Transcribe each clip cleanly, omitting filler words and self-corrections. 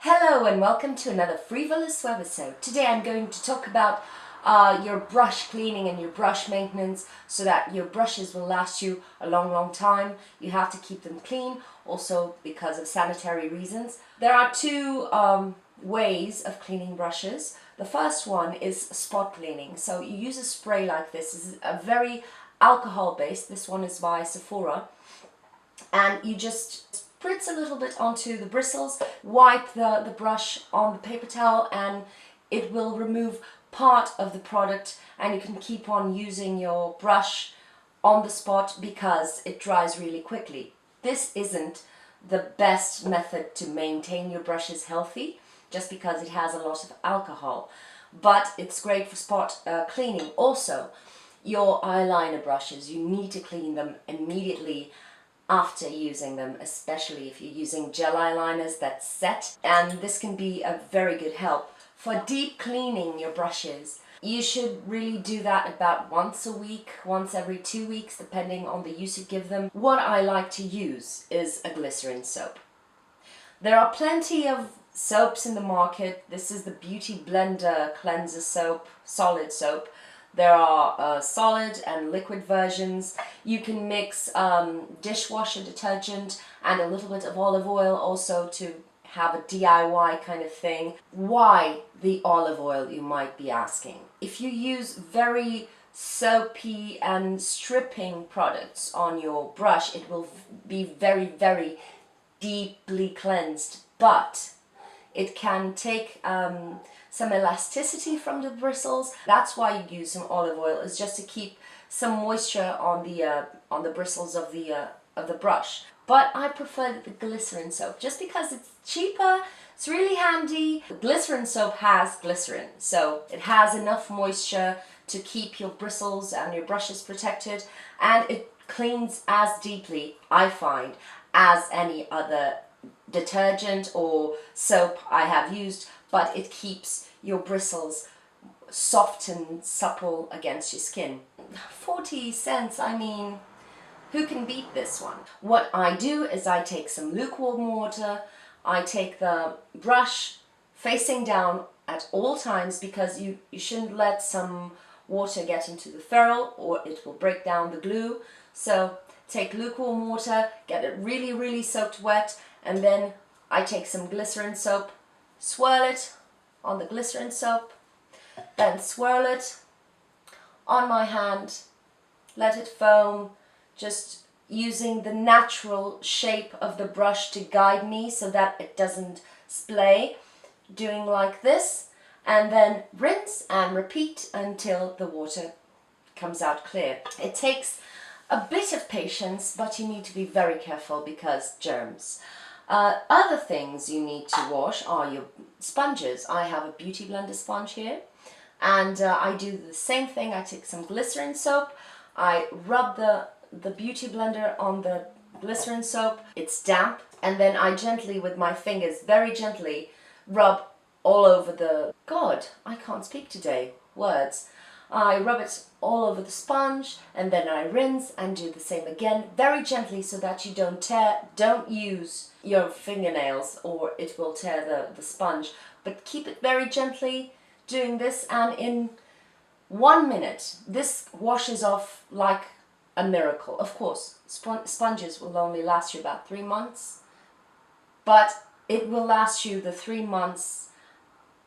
Hello and welcome to another free.volous webisode. Today I'm going to talk about your brush cleaning and your brush maintenance so that your brushes will last you a long time. You have to keep them clean, also because of sanitary reasons. There are two ways of cleaning brushes. The first one is spot cleaning. So you use a spray like this. This is a very alcohol based. This one is by Sephora. And you just spritz a little bit onto the bristles, wipe the brush on the paper towel, and it will remove part of the product, and you can keep on using your brush on the spot because it dries really quickly. This isn't the best method to maintain your brushes healthy just because it has a lot of alcohol, but it's great for spot cleaning. Also, your eyeliner brushes, you need to clean them immediately after using them, especially if you're using gel eyeliners that set, and this can be a very good help. For deep cleaning your brushes, you should really do that about once a week, once every 2 weeks, depending on the use you give them. What I like to use is a glycerin soap. There are plenty of soaps in the market. This is the Beauty Blender Cleanser Soap, solid soap. There are solid and liquid versions. You can mix dishwasher detergent and a little bit of olive oil also to have a DIY kind of thing. Why the olive oil, you might be asking? If you use very soapy and stripping products on your brush, it will be very deeply cleansed, but it can take some elasticity from the bristles. That's why you use some olive oil, is just to keep some moisture on the bristles of the brush. But I prefer the glycerin soap just because it's cheaper. It's really handy. The glycerin soap has glycerin, so it has enough moisture to keep your bristles and your brushes protected, and it cleans as deeply, I find, as any other detergent or soap I have used, but it keeps your bristles soft and supple against your skin. 40 cents, I mean, who can beat this one? What I do is I take some lukewarm water, I take the brush facing down at all times because you shouldn't let some water get into the ferrule or it will break down the glue. So take lukewarm water, get it really soaked wet, and then I take some glycerin soap, swirl it on the glycerin soap, then swirl it on my hand, let it foam, just using the natural shape of the brush to guide me so that it doesn't splay, doing like this, and then rinse and repeat until the water comes out clear. It takes a bit of patience, but you need to be very careful because germs. Other things you need to wash are your sponges. I have a Beauty Blender sponge here, and I do the same thing. I take some glycerin soap, I rub the Beauty Blender on the glycerin soap, it's damp, and then I gently, with my fingers, very gently, rub all over the... God, I can't speak today, words. I rub it all over the sponge, and then I rinse and do the same again, very gently so that you don't tear. Don't use your fingernails or it will tear the sponge, but keep it very gently doing this, and in 1 minute this washes off like a miracle. Of course, sponges will only last you about 3 months, but it will last you the 3 months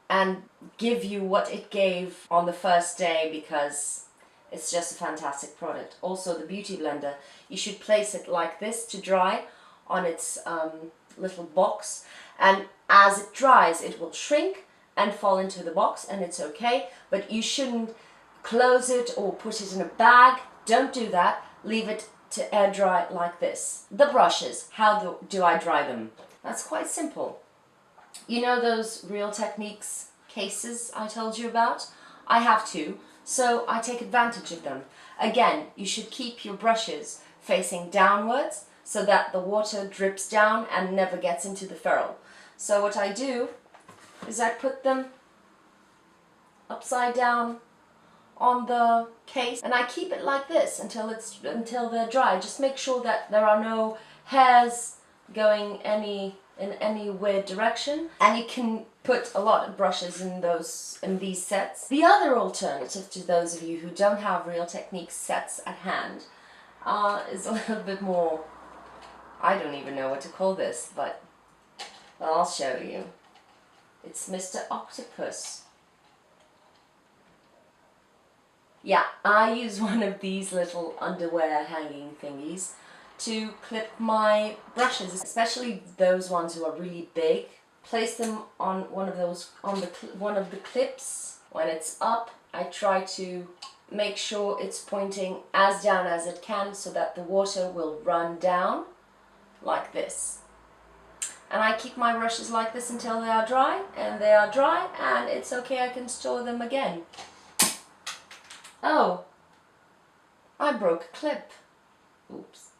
and give you what it gave on the first day because it's just a fantastic product. Also, the Beauty Blender, you should place it like this to dry on its little box, and as it dries it will shrink and fall into the box, and it's okay, but you shouldn't close it or put it in a bag. Don't do that. Leave it to air dry like this. The brushes, how do I dry them? That's quite simple. You know those Real Techniques cases I told you about? I have two, so I take advantage of them. Again, you should keep your brushes facing downwards so that the water drips down and never gets into the ferrule. So what I do is I put them upside down on the case, and I keep it like this until they're dry. Just make sure that there are no hairs going any in any weird direction, and you can put a lot of brushes in these sets. The other alternative to those of you who don't have Real Techniques sets at hand is a little bit more, I don't even know what to call this, but I'll show you. It's Mr. Octopus. Yeah, I use one of these little underwear hanging thingies to clip my brushes, especially those ones who are really big. Place them on one of those, one of the clips. When it's up, I try to make sure it's pointing as down as it can so that the water will run down like this. And I keep my brushes like this until they are dry, and they are dry, and it's okay, I can store them again. Oh, I broke a clip. Oops.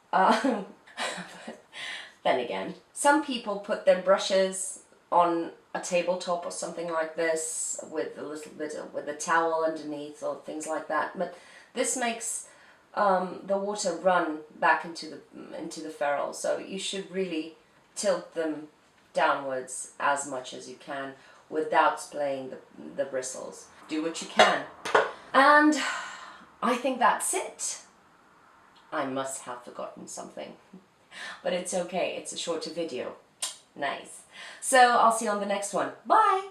Then again, some people put their brushes on a tabletop or something like this with a little bit with a towel underneath or things like that. But this makes the water run back into the ferrule, so you should really tilt them downwards as much as you can without splaying the bristles. Do what you can. And I think that's it. I must have forgotten something, but it's okay, it's a shorter video. Nice. So I'll see you on the next one. Bye!